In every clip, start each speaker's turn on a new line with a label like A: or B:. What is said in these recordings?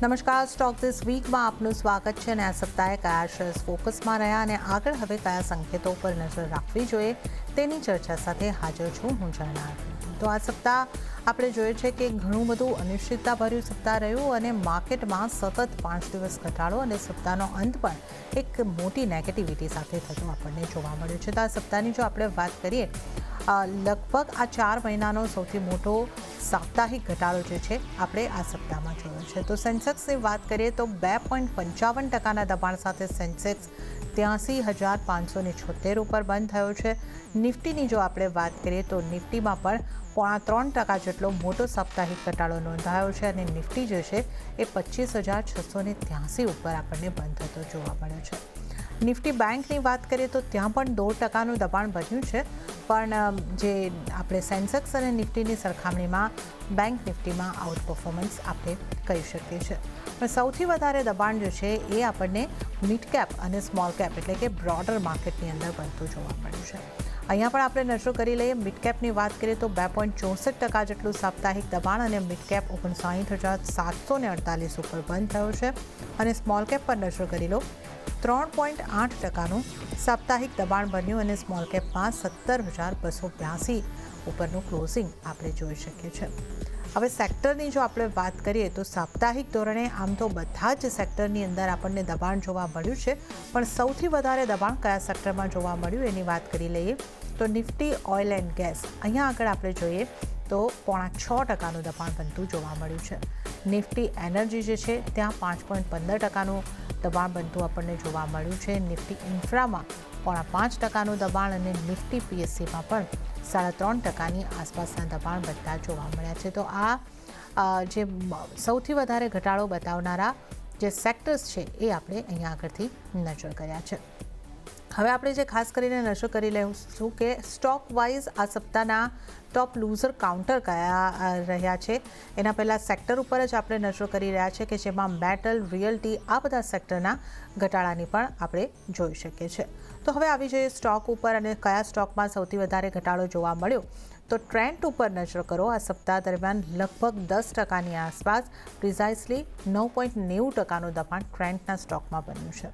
A: નમસ્કાર, stock this વીકમાં આપનું સ્વાગત છે અને આ સપ્તાહે કયા શેર્સ ફોકસમાં રહ્યા અને આગળ હવે કયા સંકેતો પર નજર રાખવી જોઈએ તેની ચર્ચા સાથે હાજર છું હું જણાવી. તો આ સપ્તાહ આપણે જોઈએ છે કે ઘણું બધું અનિશ્ચિતતાભર્યું સપ્તાહ રહ્યું અને માર્કેટમાં સતત 5 દિવસ ઘટાડો અને સપ્તાહનો અંત પણ એક મોટી નેગેટિવિટી સાથે થતો આપણને જોવા મળ્યું છે. તો આ સપ્તાહની જો આપણે વાત કરીએ, લગભગ આ 4 મહિનાનો સૌથી મોટો સાપ્તાહિક ઘટાડો જે છે આપણે આ સપ્તાહમાં જોયો છે. તો સેન્સેક્સની વાત કરીએ તો 2.55% દબાણ સાથે સેન્સેક્સ 83,576 ઉપર બંધ થયો છે. નિફ્ટીની જો આપણે વાત કરીએ તો નિફ્ટીમાં પણ 3% જેટલો મોટો સાપ્તાહિક ઘટાડો નોંધાયો છે અને નિફ્ટી જે છે એ 25,683 ઉપર આપણને બંધ થતો જોવા મળ્યો છે. નિફ્ટી બેંકની વાત કરીએ તો ત્યાં પણ 2%નું દબાણ બન્યું છે, પણ જે આપણે સેન્સેક્સ અને નિફ્ટીની સરખામણીમાં બેંક નિફ્ટીમાં આઉટ પરફોર્મન્સ આપણે કહી શકીએ છીએ. પણ સૌથી વધારે દબાણ જે છે એ આપણને મિડ કેપ અને સ્મોલ કેપ એટલે કે બ્રોડર માર્કેટની અંદર બનતું જોવા મળ્યું છે. અહીંયા પણ આપણે નજર કરી લઈએ. મિડ કેપની વાત કરીએ તો 2.64% જેટલું સાપ્તાહિક દબાણ અને મિડ કેપ 59,748 ઉપર બંધ થયો છે અને સ્મોલ કેપ પર નજર કરી લો 3.8%નું સાપ્તાહિક દબાણ બન્યું અને સ્મોલ કેપમાં 17,282 ઉપરનું ક્લોઝિંગ આપણે જોઈ શકીએ છીએ. હવે સેક્ટરની જો આપણે વાત કરીએ તો સાપ્તાહિક ધોરણે આમ તો બધા જ સેક્ટરની અંદર આપણને દબાણ જોવા મળ્યું છે, પણ સૌથી વધારે દબાણ કયા સેક્ટરમાં જોવા મળ્યું એની વાત કરી લઈએ તો નિફ્ટી ઓઇલ એન્ડ ગેસ, અહીંયા આગળ આપણે જોઈએ તો 6.5%નું દબાણ બનતું જોવા મળ્યું છે. નિફ્ટી એનર્જી જે છે ત્યાં 5.15%નું દબાણ બનતું આપણને જોવા મળ્યું છે. નિફ્ટી ઇન્ફ્રામાં 5.5%નું દબાણ અને નિફ્ટી પીએસસીમાં પણ 3.5%ની આસપાસના દબાણ બનતા જોવા મળ્યા છે. તો આ જે સૌથી વધારે ઘટાડો બતાવનારા જે સેક્ટર્સ છે એ આપણે અહીંયા આગળથી નજર કર્યા છે. હવે આપણે જે ખાસ કરીને નજર કરી લઈશું કે સ્ટોક વાઇઝ આ સપ્તાહના ટોપ લૂઝર કાઉન્ટર કયા રહ્યા છે. એના પહેલાં સેક્ટર ઉપર જ આપણે નજર કરી રહ્યા છે કે જેમાં મેટલ, રિયલ્ટી આ બધા સેક્ટરના ઘટાડાની પણ આપણે જોઈ શકીએ છીએ. તો હવે આવી જઈએ સ્ટોક ઉપર અને કયા સ્ટોકમાં સૌથી વધારે ઘટાડો જોવા મળ્યો. તો ટ્રેન્ટ ઉપર નજર કરો. આ સપ્તાહ દરમિયાન લગભગ 10%ની આસપાસ પ્રિસાઇસલી 9.90%નું દબાણ ટ્રેન્ટના સ્ટોકમાં બન્યું છે.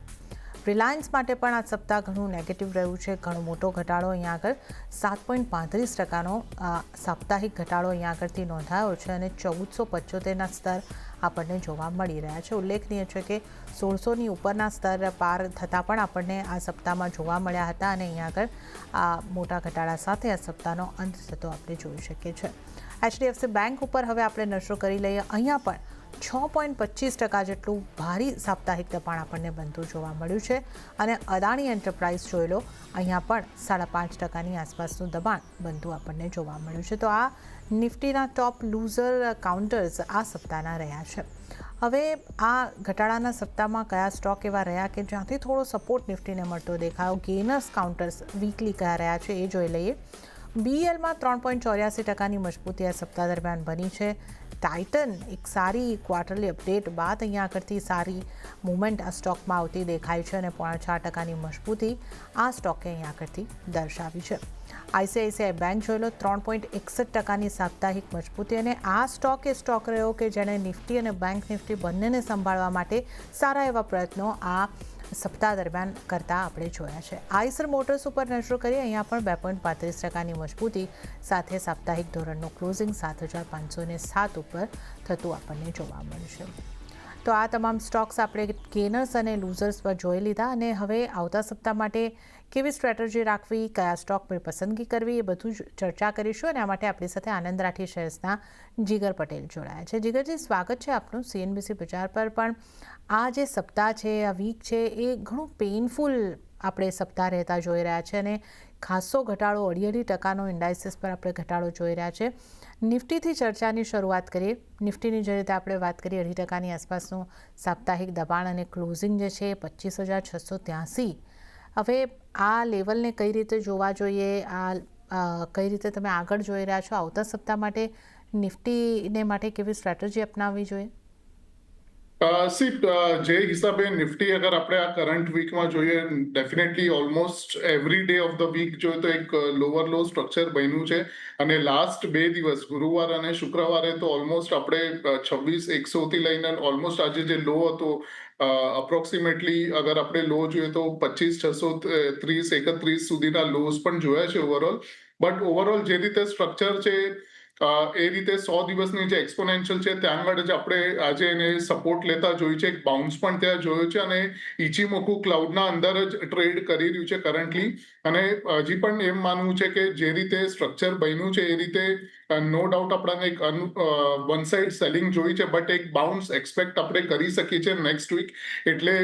A: રિલાયન્સ માટે પણ આ સપ્તાહ ઘણું નેગેટિવ રહ્યું છે. ઘણો મોટો ઘટાડો અહીંયા આગળ 7.35%નો સાપ્તાહિક ઘટાડો અહીંયા આગળથી નોંધાયો છે અને 1475ના સ્તર આપણને જોવા મળી રહ્યા છે. ઉલ્લેખનીય છે કે 1600ની ઉપરના સ્તર પાર થતાં પણ આપણને આ સપ્તાહમાં જોવા મળ્યા હતા અને અહીંયા આગળ આ મોટા ઘટાડા સાથે આ સપ્તાહનો અંત થતો આપણે જોઈ શકીએ છીએ. એચડીએફસી બેંક ઉપર હવે આપણે નજર કરી લઈએ. અહીંયા પણ 6.25% જેટલું ભારી સાપ્તાહિક દબાણ આપણને બનતું જોવા મળ્યું છે અને અદાણી એન્ટરપ્રાઇઝ જોઈ લો, અહીંયા પણ 5.5%ની આસપાસનું દબાણ બનતું આપણને જોવા મળ્યું છે. તો આ નિફ્ટીના ટોપ લૂઝર કાઉન્ટર્સ આ સપ્તાહના રહ્યા છે. હવે આ ઘટાડાના સપ્તાહમાં કયા સ્ટોક એવા રહ્યા કે જ્યાંથી થોડો સપોર્ટ નિફ્ટીને મળતો દેખાયો. ગેનર્સ કાઉન્ટર્સ વીકલી કયા રહ્યા છે એ જોઈ લઈએ. બીએલમાં 3.84%ની મજબૂતી આ સપ્તાહ દરમિયાન બની છે. ટાઇટન એક સારી ક્વાર્ટરલી અપડેટ બાદ અહીંયા આગળથી સારી મૂવમેન્ટ આ સ્ટોકમાં આવતી દેખાય છે અને 4.5%ની મજબૂતી આ સ્ટોકે અહીંયા આગળથી દર્શાવી છે. આઈસીઆઈસીઆઈ બેંક જોઈ લો 3.61%ની સાપ્તાહિક મજબૂતી અને આ સ્ટોક એ સ્ટોક રહ્યો કે જેણે નિફ્ટી અને બેંક નિફ્ટી બંનેને સંભાળવા માટે સારા એવા પ્રયત્નો આ સપ્તાહ દરમિયાન કરતા આપણે જોયા છે. આઈસર મોટર્સ ઉપર નજર કરીએ. અહીંયા પણ 2.35%ની મજબૂતી સાથે સાપ્તાહિક ધોરણનું ક્લોઝિંગ 7,507 ઉપર થતું આપણને જોવા મળ્યું છે. તો આ તમામ સ્ટોક્સ આપણે ગેનર્સ અને લૂઝર્સ પર જોઈ લીધા અને હવે આવતા સપ્તાહ માટે કેવી સ્ટ્રેટેજી રાખવી, કયા સ્ટોકની પસંદગી કરવી એ બધું જ ચર્ચા કરીશું અને આ માટે આપણી સાથે આનંદ રાઠી શેર્સના જીગર પટેલ જોડાયા છે. જીગરજી, સ્વાગત છે આપનું સીએનબીસી બજાર પર. પણ આ જે સપ્તાહ છે, આ વીક છે એ ઘણું પેઇનફુલ આપણે સપ્તાહ રહેતા જોઈ રહ્યા છે અને ખાસો ઘટાડો 2.5%નો ઇન્ડાઇસિસ પર આપણે ઘટાડો જોઈ રહ્યા છે. નિફ્ટીથી ચર્ચાની શરૂઆત કરીએ. નિફ્ટીની જે રીતે આપણે વાત કરીએ 2.5%ની આસપાસનું સાપ્તાહિક દબાણ અને ક્લોઝિંગ જે છે 25,683. હવે આ લેવલને કઈ રીતે જોવા જોઈએ, આ કઈ રીતે તમે આગળ જોઈ રહ્યા છો આવતા સપ્તાહ માટે નિફ્ટીને માટે કેવી સ્ટ્રેટેજી અપનાવવી જોઈએ?
B: જે હિસાબે નિફ્ટી અગર આપણે આ કરંટ વીકમાં જોઈએ, definitely almost every day of the week જોઈએ તો એક લોઅર લો સ્ટ્રક્ચર બન્યું છે. અને લાસ્ટ 2 દિવસ ગુરુવાર અને શુક્રવારે તો ઓલમોસ્ટ આપણે 26,100 થી લઈને ઓલમોસ્ટ આજે જે લો હતો, અપ્રોક્સિમેટલી અગર આપણે લો જોઈએ તો 25,630 31 સુધીના લોસ પણ જોયા છે ઓવરઓલ. બટ ઓવરઓલ જે રીતે સ્ટ્રક્ચર છે, એ રીતે 100 દિવસની જે એક્સપોનેન્શિયલ છે ત્યાં આગળ જ આપણે આજે એને સપોર્ટ લેતા જોયું છે, એક બાઉન્સ પણ ત્યાં જોયો છે અને ઇચીમોકુ ક્લાઉડના અંદર જ ટ્રેડ કરી રહ્યું છે કરન્ટલી. અને હજી પણ એમ માનવું છે કે જે રીતે સ્ટ્રક્ચર બન્યું છે એ રીતે નો ડાઉટ આપણને એક વન સાઇડ સેલિંગ જોઈ છે, બટ એક બાઉન્સ એક્સપેક્ટ આપણે કરી શકીએ છીએ નેક્સ્ટ વીક. એટલે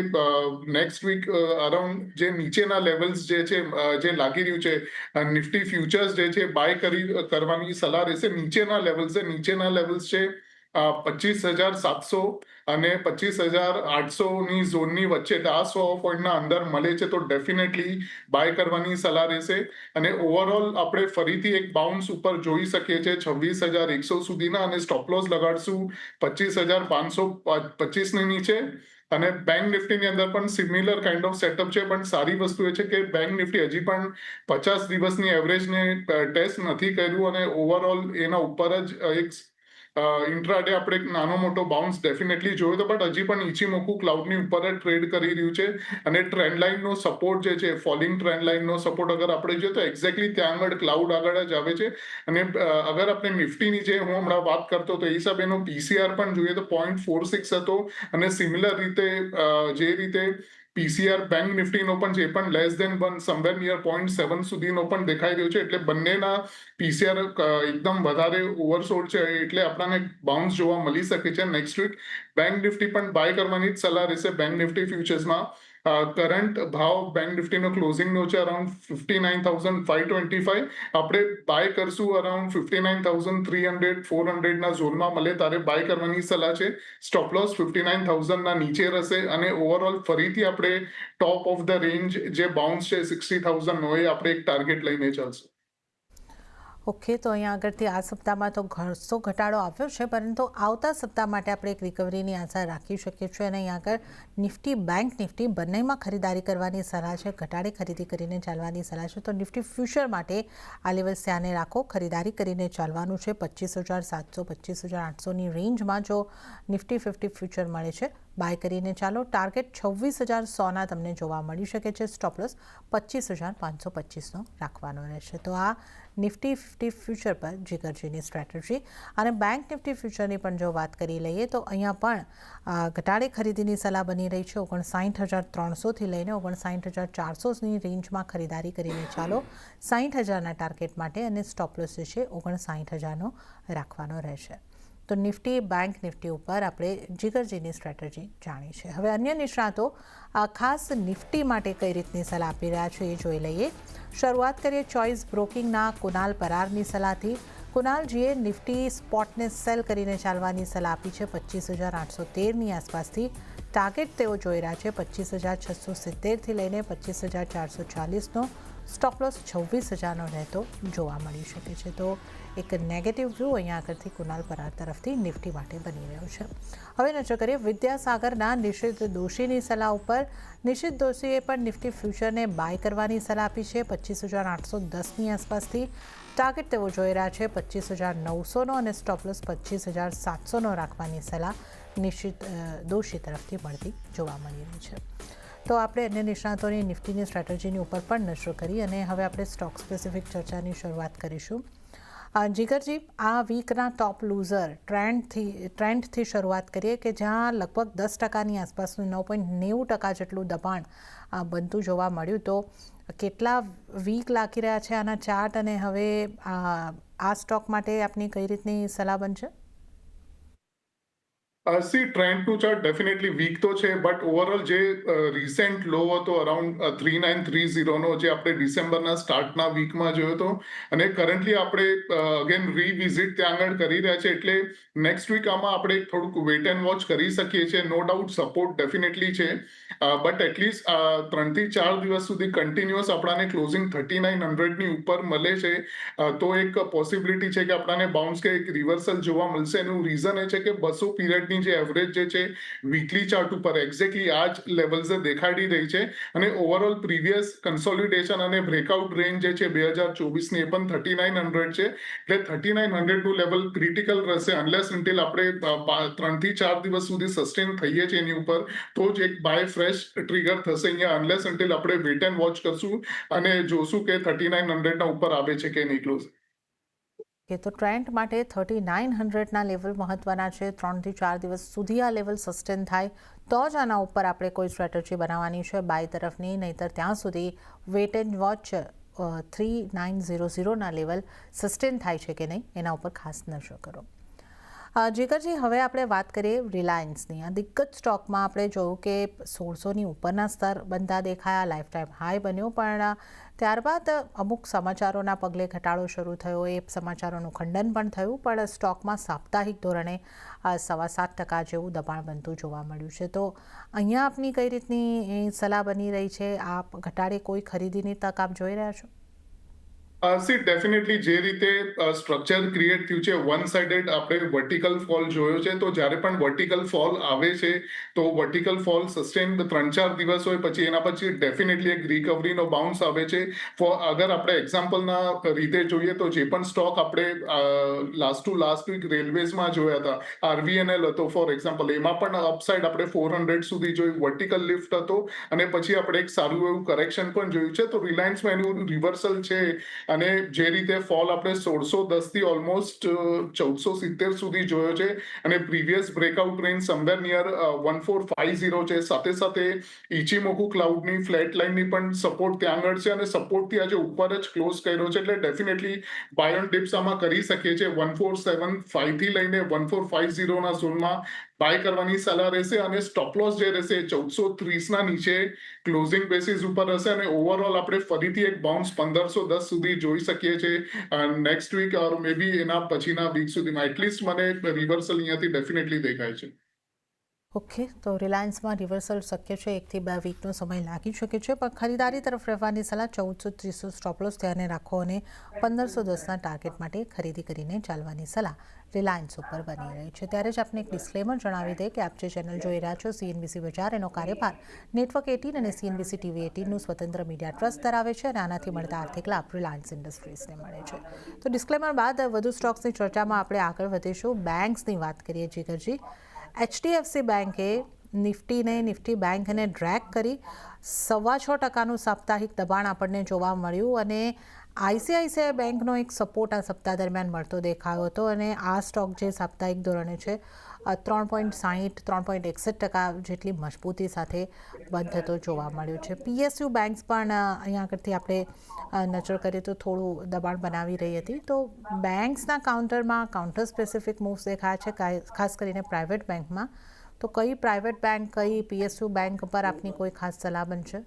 B: નેક્સ્ટ વીક અરાઉન્ડ જે નીચેના લેવલ્સ જે છે, જે લાગી રહ્યું છે, નિફ્ટી ફ્યુચર્સ જે છે બાય કરવાની સલાહ રહેશે. નીચેના લેવલ્સ છે 25,700 અને 25,800 ની ઝોનની વચ્ચે. આ 100 પોઈન્ટના અંદર મળે છે તો ડેફિનેટલી બાય કરવાની સલાહ રહેશે. અને ઓવરઓલ આપણે ફરીથી એક બાઉન્સ ઉપર જોઈ શકીએ છીએ 26,100 સુધીના, અને સ્ટોપ લોસ લગાડશું 25,525 ની નીચે. અને બેંક નિફ્ટીની અંદર પણ સિમિલર કાઇન્ડ ઓફ સેટઅપ છે, પણ સારી વસ્તુ એ છે કે બેંક નિફ્ટી હજી પણ 50 દિવસની એવરેજને ટેસ્ટ નથી કર્યું, અને ઓવરઓલ એના ઉપર જ એક ઇન્ટ્રાડે આપણે એક નાનો મોટો બાઉન્સ ડેફિનેટલી જોયો હતો, બટ હજી પણ ઇચીમોકુ ક્લાઉડની ઉપર જ ટ્રેડ કરી રહ્યું છે. અને ટ્રેન્ડ લાઇનનો સપોર્ટ જે છે, ફોલિંગ ટ્રેન્ડ લાઇનનો સપોર્ટ અગર આપણે જોઈએ તો એક્ઝેક્ટલી ત્યાં આગળ ક્લાઉડ આગળ જ આવે છે. અને અગર આપણે નિફ્ટીની જે હું હમણાં વાત કરતો હતો એ હિસાબેનો પીસીઆર પણ જોઈએ તો 0.46 હતો. અને સિમિલર રીતે જે રીતે પીસીઆર બેંક નિફ્ટીનો પણ છે, એ પણ લેસ દેન 1 સમવેર નિયર 0.7 સુધીનો પણ દેખાઈ રહ્યો છે. એટલે બંનેના પીસીઆર એકદમ વધારે ઓવરસોલ્ડ છે, એટલે આપણને બાઉન્સ જોવા મળી શકે છે નેક્સ્ટ વીક. બેંક નિફ્ટી પણ બાય કરવાની જ સલાહ રહેશે. બેંક નિફ્ટી ફ્યુચર્સમાં કરંટ ભાવ બેંક નિફ્ટીનો ક્લોઝિંગનો છે અરાઉન્ડ 59,525. આપણે બાય કરશું અરાઉન્ડ 59,300 400 ના ઝોનમાં મળે ત્યારે બાય કરવાની સલાહ છે. સ્ટોપ લોસ 59,000 ના નીચે રહેશે. અને ઓવરઓલ ફરીથી આપણે ટોપ ઓફ ધ રેન્જ જે બાઉન્સ છે 60,000 નો, એ આપણે એક ટાર્ગેટ લઈને ચાલશું.
A: ઓકે, તો અહીંયા આગળથી આ સપ્તાહમાં તો ઘણો ઘટાડો આવ્યો છે, પરંતુ આવતા સપ્તાહ માટે આપણે એક રિકવરીની આશા રાખી શકીએ છીએ. અને અહીંયા આગળ નિફ્ટી બેંક નિફ્ટી બંનેમાં ખરીદારી કરવાની સલાહ છે, ઘટાડે ખરીદી કરીને ચાલવાની સલાહ છે. તો નિફ્ટી ફ્યુચર માટે આ લેવલ્સ ધ્યાને રાખો, ખરીદારી કરીને ચાલવાનું છે. 25,700 25,800ની રેન્જમાં જો નિફ્ટી 50 ફ્યુચર મળે છે, બાય કરીને ચાલો. ટાર્ગેટ 26,100ના તમને જોવા મળી શકે છે. સ્ટોપ લોસ 25,525નો રાખવાનો રહેશે. તો આ નિફ્ટી 50 ફ્યુચર પર જીગરજીની સ્ટ્રેટેજી. અને બેંક નિફ્ટી ફ્યુચરની પણ જો વાત કરી લઈએ તો અહીંયા પણ ઘટાડે ખરીદીની સલાહ બની રહી છે. 59,300થી લઈને 59,400ની રેન્જમાં ખરીદારી કરીને ચાલો. 60,000ના ટાર્ગેટ માટે, અને સ્ટોપ લોસ જે છે 59,000નો રાખવાનો રહેશે. તો નિફ્ટી બેંક નિફ્ટી ઉપર આપણે જીગરજીની સ્ટ્રેટેજી જાણી છે. હવે અન્ય નિષ્ણાતો ખાસ નિફ્ટી માટે કઈ રીતની સલાહ આપી રહ્યા છે એ જોઈ લઈએ. શરૂઆત કરીએ ચોઇસ બ્રોકિંગના કુનાલ પરારની સલાહથી. કુનાલજીએ નિફ્ટી સ્પોટને સેલ કરીને ચાલવાની સલાહ આપી છે 25,813ની આસપાસથી. ટાર્ગેટ તેઓ જોઈ રહ્યા છે 25,670થી લઈને 25,440નો. સ્ટોપ લોસ 26,000નો રહેતો જોવા મળી શકે છે. તો એક નેગેટિવ વ્યૂ અહીંયા આગળથી કુનાલ પરાર તરફથી નિફ્ટી માટે બની રહ્યો છે. હવે નજર કરીએ વિદ્યાસાગરના નિશિત દોશીની સલાહ ઉપર. નિશિત દોશીએ પણ નિફ્ટી ફ્યુચરને બાય કરવાની સલાહ આપી છે 25,810ની આસપાસથી. ટાર્ગેટ તેઓ જોઈ રહ્યા છે 25,900નો, અને સ્ટોપ લોસ 25,700નો રાખવાની સલાહ નિશિત દોશી તરફથી મળતી જોવા મળી રહી છે. તો આપણે અન્ય નિષ્ણાતોની નિફ્ટીની સ્ટ્રેટેજીની ઉપર પણ નજર કરી, અને હવે આપણે સ્ટોક સ્પેસિફિક ચર્ચાની શરૂઆત કરીશું. જીગરજી, આ વીકના ટોપ લૂઝર ટ્રેન્ડથી શરૂઆત કરીએ કે જ્યાં લગભગ 10%ની આસપાસનું 9.90% જેટલું દબાણ બનતું જોવા મળ્યું. તો કેટલા વીક લાગી રહ્યા છે આના ચાર્ટ, અને હવે આ સ્ટોક માટે આપની કઈ રીતની સલાહ બનશે?
B: ટ્રેન્ડનું ચાર્ટ ડેફિનેટલી વીક તો છે, બટ ઓવરઓલ જે રિસેન્ટ લો હતો અરાઉન્ડ 3930નો, જે આપણે ડિસેમ્બરના સ્ટાર્ટના વીકમાં જોયો હતો, અને કરન્ટલી આપણે અગેન રીવિઝિટ ત્યાં આગળ કરી રહ્યા છે. એટલે નેક્સ્ટ વીક આમાં આપણે થોડુંક વેટ એન્ડ વોચ કરી શકીએ છીએ. નો ડાઉટ સપોર્ટ ડેફિનેટલી છે, બટ એટલીસ્ટ 3 થી 4 દિવસ સુધી કન્ટિન્યુઅસ આપણાને ક્લોઝિંગ 3900ની ઉપર મળે છે તો એક પોસિબિલિટી છે કે આપણાને બાઉન્સ કે એક રિવર્સલ જોવા મળશે. એનું રીઝન એ છે કે 200 પીરિયડની દિવસની જે એવરેજ જે છે વીકલી ચાર્ટ ઉપર એક્ઝેક્ટલી આ જ લેવલ્સ દેખાડી રહી છે અને ઓવરઓલ પ્રીવિયસ કન્સોલિડેશન અને બ્રેકઆઉટ રેન્જ જે છે 2024ની એ પણ 3900 છે. એટલે 3900 નું લેવલ ક્રિટિકલ રહેશે અનલેસ અન્ટિલ આપણે 3 થી 4 દિવસ સુધી સસ્ટેન થઈએ છીએ એની ઉપર, તો જ એક બાય ફ્રેશ ટ્રિગર થશે અહીંયા. અનલેસ અન્ટિલ આપણે વેટ એન્ડ વોચ કરશું અને જોશું કે 3900 ના ઉપર આવે છે કે નહીં ક્લોઝ.
A: કે તો ટ્રેન્ડ માટે 3900ના લેવલ મહત્વના છે. 3 થી 4 દિવસ સુધી આ લેવલ સસ્ટેન થાય તો જ આના ઉપર આપણે કોઈ સ્ટ્રેટેજી બનાવવાની છે બાય તરફની, નહીંતર ત્યાં સુધી વેટ એન્ડ વોચ 3900ના લેવલ સસ્ટેન થાય છે કે નહીં એના ઉપર ખાસ નજર કરો. જીગરજી, હવે આપણે વાત કરીએ રિલાયન્સની. આ દિગ્ગજ સ્ટોકમાં આપણે જોયું કે 1600ની ઉપરના સ્તર બનતા દેખાયા, લાઈફ ટાઈમ હાઈ બન્યો, પણ ત્યારબાદ અમુક સમાચારોના પગલે ઘટાડો શરૂ થયો. એ સમાચારોનું ખંડન પણ થયું, પણ સ્ટોકમાં સાપ્તાહિક ધોરણે 7.25% જેવું દબાણ બનતું જોવા મળ્યું છે. તો અહીંયા આપની કઈ રીતની સલાહ બની રહી છે? આપ ઘટાડે કોઈ ખરીદીની તક આપ જોઈ રહ્યા છો?
B: સી ડેફિનેટલી જે રીતે સ્ટ્રક્ચર ક્રિએટ થયું છે, વન સાઇડેડ આપણે વર્ટિકલ ફોલ જોયો છે. તો જ્યારે પણ વર્ટિકલ ફોલ આવે છે તો વર્ટિકલ ફોલ સસ્ટેન 3-4 દિવસ હોય, પછી એના પછી ડેફિનેટલી એક રિકવરીનો બાઉન્સ આવે છે. અગર આપણે એક્ઝામ્પલના રીતે જોઈએ તો જે પણ સ્ટોક આપણે લાસ્ટ વીક રેલવેઝમાં જોયા હતા, આરવીએનએલ હતો ફોર એક્ઝામ્પલ, એમાં પણ અપસાઇડ આપણે 400 સુધી જોયું, વર્ટિકલ લિફ્ટ હતો અને પછી આપણે એક સારું એવું કરેક્શન પણ જોયું છે. તો રિલાયન્સમાં એનું રિવર્સલ છે અને જે રીતે ફોલ આપણે 1610 થી ઓલમોસ્ટ 1470 સુધી જોયો છે અને previous breakout range somewhere near 1450 છે. સાથે સાથે ઇચિમોકુ ક્લાઉડની ફ્લેટ લાઇનની પણ સપોર્ટ ત્યાં આગળ છે અને સપોર્ટથી આજે ઉપર જ ક્લોઝ કર્યો છે. એટલે ડેફિનેટલી બાય ઓન ડિપ્સ આમાં કરી શકીએ છીએ. 1475 થી લઈને 1450ના ઝોનમાં બાય કરવાની સલાહ રહેશે અને સ્ટોપ લોસ જે રહેશે 1430ના નીચે ક્લોઝિંગ બેસિસ ઉપર હશે અને ઓવરઓલ આપણે ફરીથી એક બાઉન્સ 1510 સુધી જોઈ શકીએ છીએ નેક્સ્ટ વીક ઓર મે બી એના પછીના વીક સુધીમાં. એટલીસ્ટ મને રિવર્સલ અહીંયાથી ડેફિનેટલી દેખાય છે.
A: ઓકે, તો રિલાયન્સમાં રિવર્સલ શક્ય છે. 1 થી 2 વીકનો સમય લાગી શકે છે, પણ ખરીદારી તરફ રહેવાની સલાહ. 1430 સ્ટોપલોસ ધ્યાને રાખો અને 1510ના ટાર્ગેટ માટે ખરીદી કરીને ચાલવાની સલાહ રિલાયન્સ ઉપર બની રહી છે. ત્યારે જ આપને એક ડિસ્ક્લેમર જણાવી દે કે આપ જે ચેનલ જોઈ રહ્યા છો CNBC બજાર, એનો કાર્યભાર નેટવર્ક 18 અને CNBC TV 18નું સ્વતંત્ર મીડિયા ટ્રસ્ટ ધરાવે છે અને આનાથી મળતા આર્થિક લાભ રિલાયન્સ ઇન્ડસ્ટ્રીઝને મળે છે. તો ડિસ્ક્લેમર બાદ વધુ સ્ટોક્સની ચર્ચામાં આપણે આગળ વધીશું. બેંક્સની વાત કરીએ જીગરજી. HDFC બેંકે નિફ્ટી બેંકને ડ્રેગ કરી 6.25%નું સાપ્તાહિક દબાણ આપણને જોવા મળ્યું અને ICICI બેંકનો એક સપોર્ટ આ સપ્તાહ દરમિયાન મળતો દેખાયો હતો અને આ સ્ટોક જે સાપ્તાહિક ધોરણે છે 3.61% જેટલી મજબૂતી સાથે બંધ થતો જોવા મળ્યો છે. PSU બેંક્સ પણ અહીંયા આગળથી આપણે નજર કરીએ તો થોડું દબાણ બનાવી રહી હતી. તો બેંક્સના કાઉન્ટર સ્પેસિફિક મૂવ્સ દેખાયા છે, ખાસ કરીને પ્રાઇવેટ બેંકમાં. તો કઈ પ્રાઇવેટ બેંક, કઈ PSU બેંક પર આપની કોઈ ખાસ સલાહ બનશે?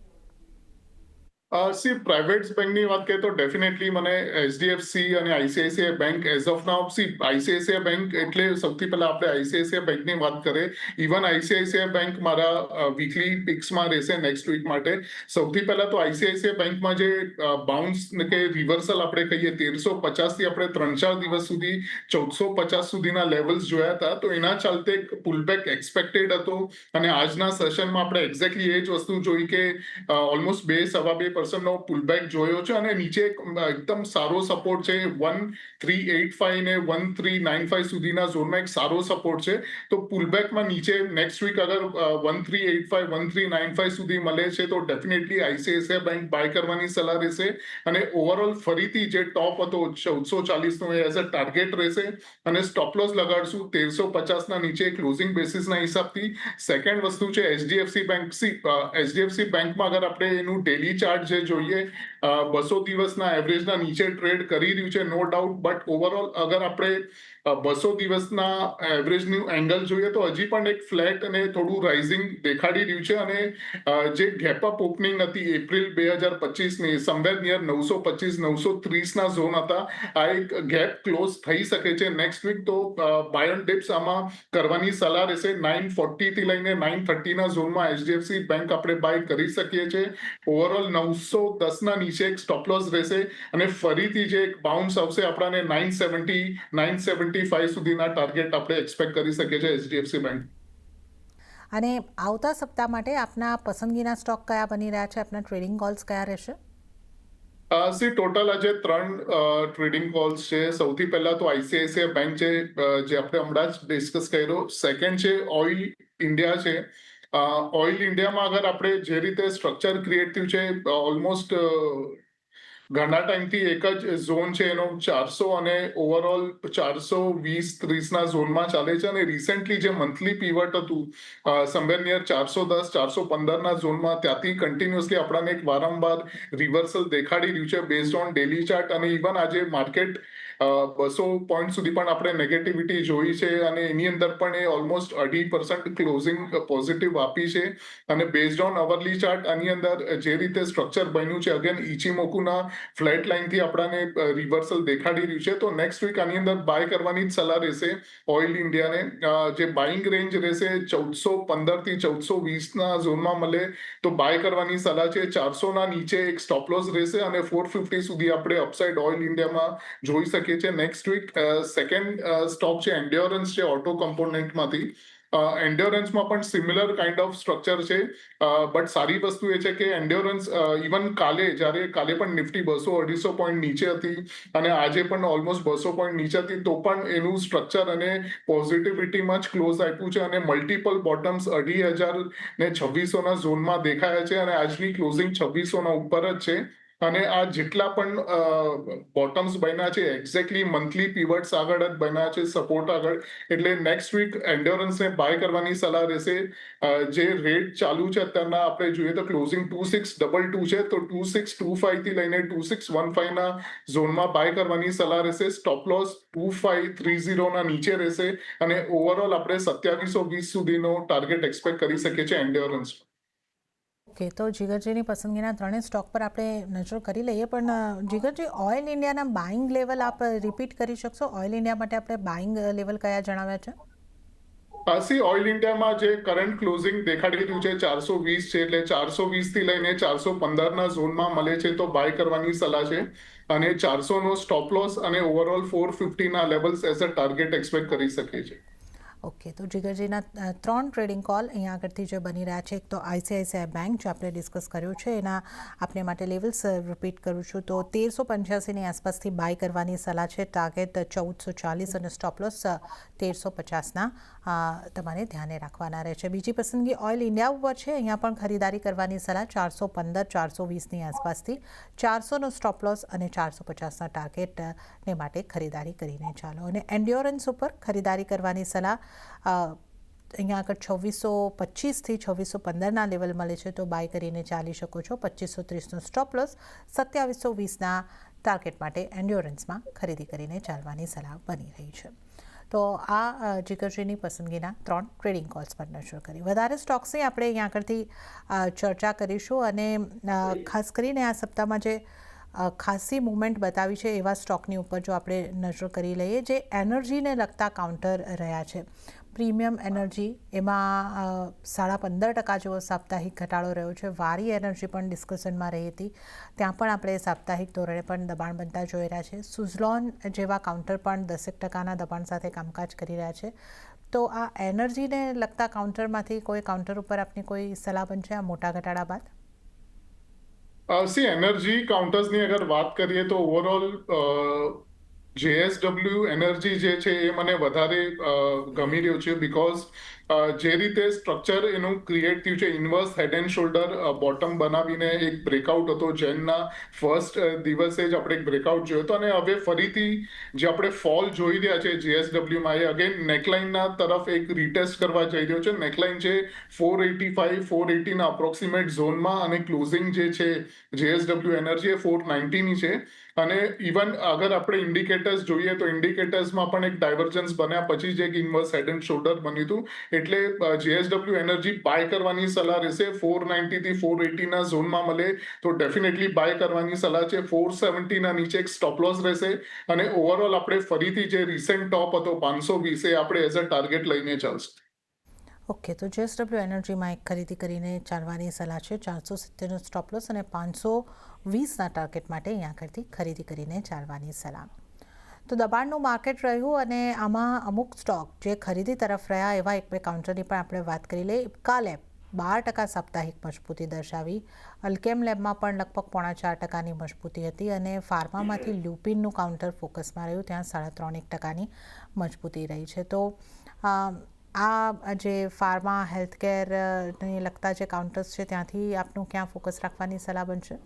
B: સી પ્રાઇવેટ બેંકની વાત કરીએ તો ડેફિનેટલી મને HDFC અને ICICI bank as of now, C ICICI bank એટલે સૌથી પહેલા આપણે ICICI બેંકની વાત કરીએ. ઇવન ICICI બેંક મારા વીકલી પિક્સમાં રહેશે નેક્સ્ટ વીક માટે. સૌથી પહેલા તો ICICI બેંકમાં જે બાઉન્સ કે રિવર્સલ આપણે કહીએ 1350 થી આપણે 3-4 દિવસ સુધી 1450 સુધીના લેવલ્સ જોયા હતા. તો એના ચાલતે એક પુલબેક એક્સપેક્ટેડ હતો અને આજના સેશનમાં આપણે એક્ઝેક્ટલી એ જ વસ્તુ જોઈ કે ઓલમોસ્ટ 2-2.5% નો પુલબેક જોયો છે અને નીચે એકદમ સારો સપોર્ટ છે. 1385 ને 1395 સુધીના ઝોનમાં એક સારો સપોર્ટ છે. તો પુલબેકમાં નીચે નેક્સ્ટ વીક અગર 1385 1395 સુધી મળે છે તો ડેફિનેટલી ICICI બેંક બાય કરવાની સલાહ રહેશે અને ઓવરઓલ ફરીથી જે ટોપ હતો 1440 નો એઝ અ ટાર્ગેટ રહેશે અને સ્ટોપ લોસ લગાડશું 1350ના નીચે ક્લોઝિંગ બેસિસના હિસાબથી. સેકન્ડ વસ્તુ છે HDFC બેંક. HDFC બેંકમાં અગર આપણે એનું ડેલી ચાર્ટ જે જોઈએ 200 દિવસના એવરેજના નીચે ટ્રેડ કરી રહ્યું છે, નો ડાઉટ. બટ ઓવરઓલ અગર આપણે 200 દિવસના એવરેજનું એંગલ જોઈએ તો હજી પણ એક ફ્લેટ અને થોડું રાઇઝિંગ દેખાડી રહ્યું છે અને જે ગેપ અપ ઓપનિંગ હતી એપ્રિલ 2025ની સમવેર નિયર 925-930ના ઝોન હતા, આ એક ગેપ ક્લોઝ થઈ શકે છે નેક્સ્ટ વીક. તો બાય ઓન ડિપ્સ આમાં કરવાની સલાહ રહેશે. 940 થી લઈને 930ના ઝોનમાં HDFC બેંક આપણે બાય કરી શકીએ છીએ. ઓવરઓલ 900 910 ના નીચે એક સ્ટોપ લોસ રહેશે અને ફરીથી જે એક બાઉન્સ આવશે આપણાને 970 975 સુધીના ટાર્ગેટ આપણે એક્સપેક્ટ કરી શકીએ છીએ એચડીએફસી બેંક।
A: અને આવતા સપ્તાહ માટે આપના પસંદગીના સ્ટોક કયા બની રહ્યા છે, આપના ટ્રેડિંગ કોલ્સ કયા રહેશે?
B: ટોટલ આજે 3 ટ્રેડિંગ કોલ્સ છે। સૌથી પહેલા તો આઈસીઆઈસીઆઈ બેંક છે, જે આપણે હમણાં જ ડિસ્કસ કર્યો। સેકન્ડ છે ઓઇલ ઇન્ડિયા છે। ઓઇલ ઇન્ડિયામાં અગર આપણે જે રીતે સ્ટ્રક્ચર ક્રિએટ થયું છે, ઓલમોસ્ટ ઘણા ટાઈમથી એક જ ઝોન છે એનો 400 અને ઓવરઓલ 420-30ના ઝોનમાં ચાલે છે અને રિસેન્ટલી જે મંથલી પીવટ હતું સમવેર નિયર 410-415ના ઝોનમાં, ત્યાંથી કન્ટિન્યુઅસલી આપણને એક વારંવાર રિવર્સલ દેખાડી રહ્યું છે બેઝડ ઓન ડેલી ચાર્ટ અને ઇવન આજે માર્કેટ 200 પોઈન્ટ સુધી પણ આપણે નેગેટિવિટી જોઈ છે અને એની અંદર પણ એ ઓલમોસ્ટ 2.5% ક્લોઝિંગ પોઝિટિવ આપી છે અને બેઝડ ઓન અવરલી ચાર્ટ આની અંદર જે રીતે સ્ટ્રક્ચર બન્યું છે, અગેન ઇચીમોકુના ફ્લેટ લાઇનથી આપણને રિવર્સલ દેખાડી રહ્યું છે। તો નેક્સ્ટ વીક આની અંદર બાય કરવાની જ સલાહ રહેશે ઓઇલ ઇન્ડિયાને। જે બાઇંગ રેન્જ રહેશે 1415 થી 1420ના ઝોનમાં મળે તો બાય કરવાની સલાહ છે। 400ના નીચે એક સ્ટોપ લોસ રહેશે અને 450 સુધી આપણે અપસાઇડ ઓઇલ ઇન્ડિયામાં જોઈ શકીએ છીએ નેક્સ્ટ વીક। સેકન્ડ સ્ટોક છે એન્ડ્યોરન્સ છે, ઓટો કમ્પોનેન્ટમાંથી। એન્ડ્યોરન્સમાં પણ સિમિલર કાઇન્ડ ઓફ સ્ટ્રક્ચર છે, બટ સારી વસ્તુ એ છે કે એન્ડ્યોરન્સ ઇવન કાલે પણ નિફ્ટી 200-250 પોઈન્ટ નીચે હતી અને આજે પણ ઓલમોસ્ટ 200 પોઈન્ટ નીચે હતી, તો પણ એનું સ્ટ્રક્ચર અને પોઝિટિવિટીમાં જ ક્લોઝ આપ્યું છે અને મલ્ટિપલ બોટમ્સ 2,500 ને 2600ના ઝોનમાં દેખાયા છે અને આજની ક્લોઝિંગ 2600ના ઉપર જ છે અને આ જેટલા પણ બોટમ્સ બન્યા છે એક્ઝેક્ટલી મંથલી પીવટ્સ આગળ જ બન્યા છે, સપોર્ટ આગળ। એટલે નેક્સ્ટ વીક એન્ડ્યોરન્સને બાય કરવાની સલાહ રહેશે। જે રેટ ચાલુ છે અત્યારના આપણે જોઈએ તો ક્લોઝિંગ 2622 છે, તો 2625 થી લઈને 2615ના ઝોનમાં બાય કરવાની સલાહ રહેશે। સ્ટોપ લોસ 2530ના નીચે રહેશે અને ઓવરઓલ આપણે 2720 સુધીનો ટાર્ગેટ એક્સપેક્ટ કરી શકીએ છીએ એન્ડ્યોરન્સ।
A: ઓકે, તો જીગરજીની પસંદગીના ત્રણેય સ્ટોક પર આપણે નજર કરી લઈએ, પણ જીગરજી, ઓઇલ ઇન્ડિયાના બાઇંગ લેવલ આપ રિપીટ કરી શકશો? ઓઇલ ઇન્ડિયા માટે આપણે બાઇંગ લેવલ કયા જણાવ્યા છે?
B: ઓઇલ ઇન્ડિયામાં જે કરંટ ક્લોઝિંગ દેખાડી રહ્યું છે 420 છે, એટલે 420 થી લઈને 415ના ઝોનમાં મળે છે તો બાય કરવાની સલાહ છે અને 400નો સ્ટોપ લોસ અને ઓવરઓલ 450ના levels as a target expect કરી શકીએ છીએ।
A: ઓકે, તો જીગરજીના 3 ટ્રેડિંગ કોલ અહીંયા આગળથી જે બની રહ્યા છે, એક તો આઈસીઆઈસીઆઈ બેંક જે આપણે ડિસ્કસ કર્યું છે, એના આપને માટે લેવલ્સ રિપીટ કરું છું તો 1385ની આસપાસથી બાય કરવાની સલાહ છે, ટાર્ગેટ 1440 અને સ્ટોપ લોસ 1350ના તમારે ધ્યાને રાખવાના રહેશે। બીજી પસંદગી ઓઇલ ઇન્ડિયા ઉપર છે, અહીંયા પણ ખરીદારી કરવાની સલાહ 415-420ની આસપાસથી, 400નો સ્ટોપ લોસ અને 450ના ટાર્ગેટને માટે ખરીદારી કરીને ચાલો। અને એન્ડ્યોરન્સ ઉપર ખરીદારી કરવાની સલાહ અહીંયા આગળ 2625થી 2615ના લેવલ મળે છે તો બાય કરીને ચાલી શકો છો। 2530નો સ્ટોપ લોસ, 2720ના ટાર્ગેટ માટે એન્ડ્યોરન્સમાં ખરીદી કરીને ચાલવાની સલાહ બની રહી છે। તો આ જીગરજીની પસંદગીના 3 ટ્રેડિંગ કોલ્સ પર નજર કરી। વધારે સ્ટોક્સની આપણે અહીંયા આગળથી ચર્ચા કરીશું અને ખાસ કરીને આ સપ્તાહમાં જે ખાસી મૂવમેન્ટ બતાવી છે એવા સ્ટોકની ઉપર જો આપણે નજર કરી લઈએ, જે એનર્જીને લગતા કાઉન્ટર રહ્યા છે। પ્રીમિયમ એનર્જી, એમાં 15.5% જેવો સાપ્તાહિક ઘટાડો રહ્યો છે। વારી એનર્જી પણ ડિસ્કશનમાં રહી હતી, ત્યાં પણ આપણે સાપ્તાહિક ધોરણે પણ દબાણ બનતા જોઈ રહ્યા છે। સુઝલોન જેવા કાઉન્ટર પણ 10% દબાણ સાથે કામકાજ કરી રહ્યા છે। તો આ એનર્જીને લગતા કાઉન્ટરમાંથી કોઈ કાઉન્ટર ઉપર આપની કોઈ સલાહ બનશે આ મોટા ઘટાડા બાદ?
B: એનર્જી કાઉન્ટર્સની અગર વાત કરીએ તો ઓવરઓલ જેએસડબલ્યુ એનર્જી જે છે એ મને વધારે ગમી રહ્યું છે, બીકોઝ જે રીતે સ્ટ્રક્ચર એનું ક્રિએટ થયું છે, inverse head and shoulder bottom બનાવીને એક બ્રેકઆઉટ હતો, જેનના ફર્સ્ટ દિવસે જ આપણે એક બ્રેકઆઉટ જોયો હતો અને હવે ફરીથી જે આપણે ફોલ જોઈ રહ્યા છે જેએસડબલ્યુમાં, એ અગેન નેકલાઇનના તરફ એક રીટેસ્ટ કરવા જઈ રહ્યો છે। નેકલાઇન છે 485-480ના અપ્રોક્સિમેટ ઝોનમાં અને ક્લોઝિંગ જે છે જેએસડબલ્યુ એનર્જી એ 490ની છે અને ઇવન અગર આપણે ઇન્ડિકેટર્સ જોઈએ તો ઇન્ડિકેટર્સમાં પણ એક ડાયવર્જન્સ બન્યા પછી જ એક ઇન્વર્સ હેડ એન્ડ શોલ્ડર બન્યું હતું, એટલે જેએસડબલ્યુ એનર્જી બાય કરવાની સલાહ રહેશે। 490 થી 480ના ઝોનમાં મળે તો ડેફિનેટલી બાય કરવાની સલાહ છે। 470ના નીચે એક સ્ટોપ લોસ રહેશે અને ઓવરઓલ આપણે ફરીથી જે રિસેન્ટ ટોપ હતો 520 એ આપણે એઝ અ ટાર્ગેટ લઈને ચાલશે।
A: ઓકે, તો જેએસડબલ્યુ એનર્જીમાં એક ખરીદી કરીને ચાલવાની સલાહ છે. 470નો સ્ટોપ લોસ અને 520ના ટાર્ગેટ માટે અહીં આગળથી ખરીદી કરીને ચાલવાની સલાહ. તો દબાણનું માર્કેટ રહ્યું અને આમાં અમુક સ્ટોક જે ખરીદી તરફ રહ્યા એવા એક બે કાઉન્ટરની પણ આપણે વાત કરી લઈએ. ઇપ્કા લેબ 12% સાપ્તાહિક મજબૂતી દર્શાવી. અલ્કેમ લેબમાં પણ લગભગ 4.5%ની મજબૂતી હતી અને ફાર્મામાંથી લ્યુપિનનું કાઉન્ટર ફોકસમાં રહ્યું, ત્યાં 3.31%ની મજબૂતી રહી છે. તો આ જે ફાર્મા હેલ્થકેરને લગતા જે કાઉન્ટર્સ છે ત્યાંથી આપનું ક્યાં ફોકસ રાખવાની સલાહ બનશે?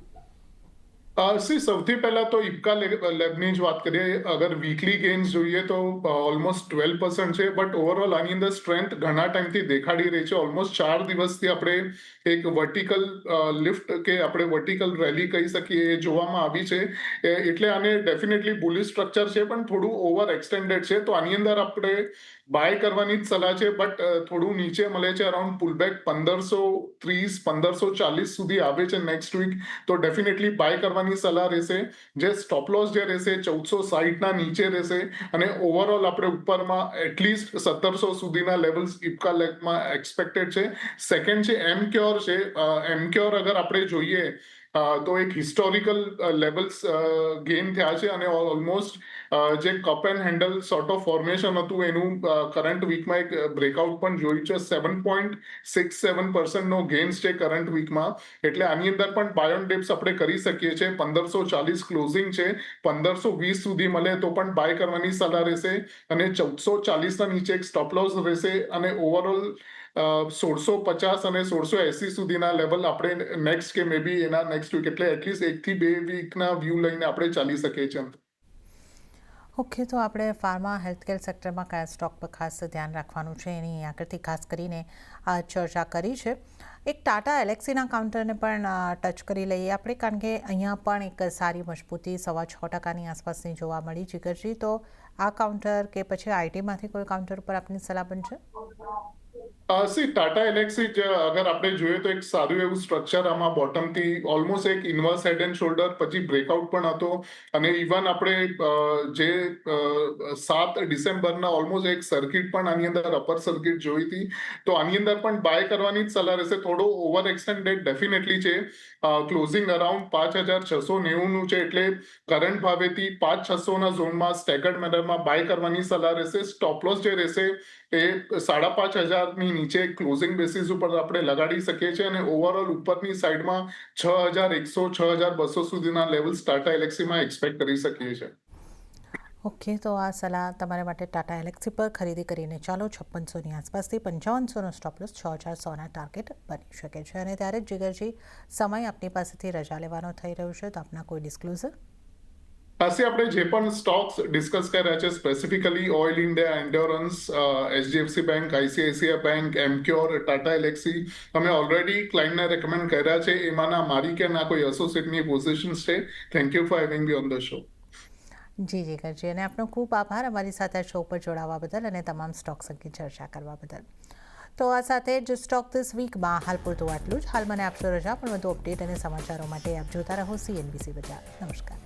B: સૌથી પહેલા તો ઇપ્કા લેબની જ વાત કરીએ. અગર વીકલી ગેઇન્સ જોઈએ તો ઓલમોસ્ટ 12% છે, બટ ઓવરઓલ આની અંદર સ્ટ્રેન્થ ઘણા ટાઈમથી દેખાડી રહી છે. ઓલમોસ્ટ 4 દિવસથી આપણે એક વર્ટિકલ લિફ્ટ કે આપણે વર્ટિકલ રેલી કહી શકીએ એ જોવામાં આવી છે. એટલે આને ડેફિનેટલી બુલિશ સ્ટ્રક્ચર છે, પણ થોડું ઓવર એક્સટેન્ડેડ છે. તો આની અંદર આપણે બાય કરવાની જ સલાહ છે, બટ થોડું નીચે મળે છે. અરાઉન્ડ પુલબેક 1530 1540 સુધી આવે છે નેક્સ્ટ વીક, તો ડેફિનેટલી બાય કરવાની સલાહ રહેશે. જે સ્ટોપ લોસ જે રહેશે 1460ના નીચે રહેશે અને ઓવરઓલ આપણે ઉપરમાં એટલીસ્ટ 1700 સુધીના લેવલ્સ ઇપ્કા લેબમાં એક્સપેક્ટેડ છે. સેકન્ડ છે એમક્યોર છે. એમક્યોર અગર આપણે જોઈએ તો એક હિસ્ટોરિકલ લેવલ્સ ગેઇન થયા છે અને ઓલમોસ્ટ જે cup and handle sort of formation હતું એનું કરંટ વીકમાં એક બ્રેકઆઉટ પણ જોયું છે. 7.67%નો ગેઇન્સ છે કરંટ વીકમાં. એટલે આની અંદર પણ બાય ઓન ડિપ્સ આપણે કરી શકીએ છીએ. 1540 ક્લોઝિંગ છે, 1520 સુધી મળે તો પણ બાય કરવાની સલાહ રહેશે અને 1440ના નીચે એક સ્ટોપ લોસ રહેશે અને ઓવરઓલ 1650 અને 1680 સુધીના લેવલ આપણે નેક્સ્ટ કે મે બી એના નેક્સ્ટ વીક એટલે એટલીસ્ટ 1 થી 2 વીકના વ્યૂ લઈને આપણે ચાલી શકીએ છીએ.
A: ઓકે, તો આપણે ફાર્મા હેલ્થકેર સેક્ટરમાં કયા સ્ટોક પર ખાસ ધ્યાન રાખવાનું છે એની આગળથી ખાસ કરીને આ ચર્ચા કરી છે. એક ટાટા એલેક્સીના કાઉન્ટરને પણ ટચ કરી લઈએ આપણે, કારણ કે અહીંયા પણ એક સારી મજબૂતી 6.25%ની આસપાસની જોવા મળી. જીગરજી, તો આ કાઉન્ટર કે પછી આઈટીમાંથી કોઈ કાઉન્ટર પર આપની સલાહ બનશે?
B: ટાટા એલેક્સી અગર આપણે જોઈએ તો એક સારું એવું સ્ટ્રક્ચર આમાં બોટમથી ઓલમોસ્ટ એક ઇન્વર્સ હેડ એન્ડ શોલ્ડર પછી બ્રેકઆઉટ પણ હતો અને ઇવન આપણે જે 7 ડિસેમ્બરના ઓલમોસ્ટ એક સર્કિટ પણ આની અંદર અપર સર્કિટ જોઈ હતી. તો આની અંદર પણ બાય કરવાની જ સલાહ રહેશે. થોડો ઓવર એક્સટેન્ડેડ ડેફિનેટલી છે. ક્લોઝિંગ અરાઉન્ડ 5690નું છે, એટલે કરંટ ભાવેથી 5600ના ઝોનમાં સ્ટેગર્ડ મેનરમાં બાય કરવાની સલાહ રહેશે. સ્ટોપ લોસ જે રહેશે એ 5500ની નીચે ક્લોઝિંગ બેસિસ ઉપર આપણે લગાડી શકીએ છીએ અને ઓવરઓલ ઉપરની સાઈડમાં 6100 6200 સુધીના લેવલ્સ ટાટા એલેક્સીમાં એક્સપેક્ટ કરી શકીએ છીએ.
A: ઓકે, તો આ સલાહ તમારા માટે ટાટા એલેક્સી પર ખરીદી કરીને ચાલો 5600ની આસપાસથી 5500નો સ્ટોપ લોસ 6100ના ટાર્ગેટ બની શકે છે. અને ત્યારે જ જીગરજી, સમય આપની પાસેથી રજા લેવાનો થઈ રહ્યો છે, તો આપના કોઈ ડિસ્ક્લોઝર?
B: આપણે જે પણ સ્ટોક્સ ડિસ્કસ કર્યા છે, specifically oil India, endurance, HDFC bank, ICICI bank, Emcure, Tata Elxsi, અમે ઓલરેડી ક્લાયન્ટને રેકમેન્ડ કર્યા છે. એમાંના મારી કે ના કોઈ એસોસિએટની પોઝિશન્સ છે. Thank you for having me on the show.
A: જી જીગરજી, અને આપનો ખૂબ આભાર અમારી સાથે આ શો પર જોડાવા બદલ અને તમામ સ્ટોક્સ અંગે ચર્ચા કરવા બદલ. તો આ સાથે જ સ્ટોક ધીસ વીકમાં હાલ પૂરતું આટલું જ. હાલ મને આપશો રજા, પણ વધુ અપડેટ અને સમાચારો માટે આપ જોતા રહો CNBC બજાર. નમસ્કાર.